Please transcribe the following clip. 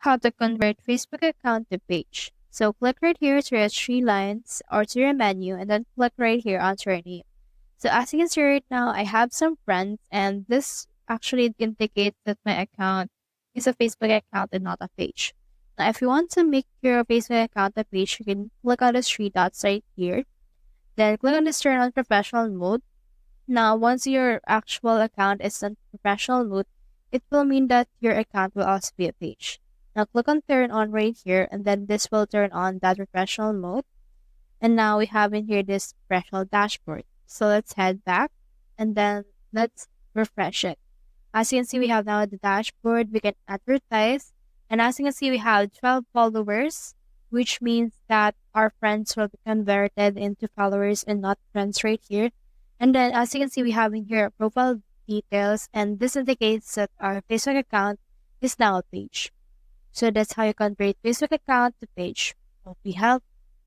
How to convert Facebook account to page. So click right here to your three lines or to your menu and then click right here onto your name. So as you can see right now, I have some friends and this actually indicates that my account is a Facebook account and not a page. Now if you want to make your Facebook account a page, you can click on the three dots right here. Then click on this turn on professional mode. Now once your actual account is on professional mode, it will mean that your account will also be a page. Now click on turn on right here and then this will turn on that professional mode. And now we have in here this professional dashboard. So let's head back and then let's refresh it. As you can see, we have now the dashboard. We can advertise. And as you can see, we have 12 followers, which means that our friends will be converted into followers and not friends right here. And then as you can see, we have in here profile details. And this indicates that our Facebook account is now a page. So that's how you convert Facebook account to page. Hope we help.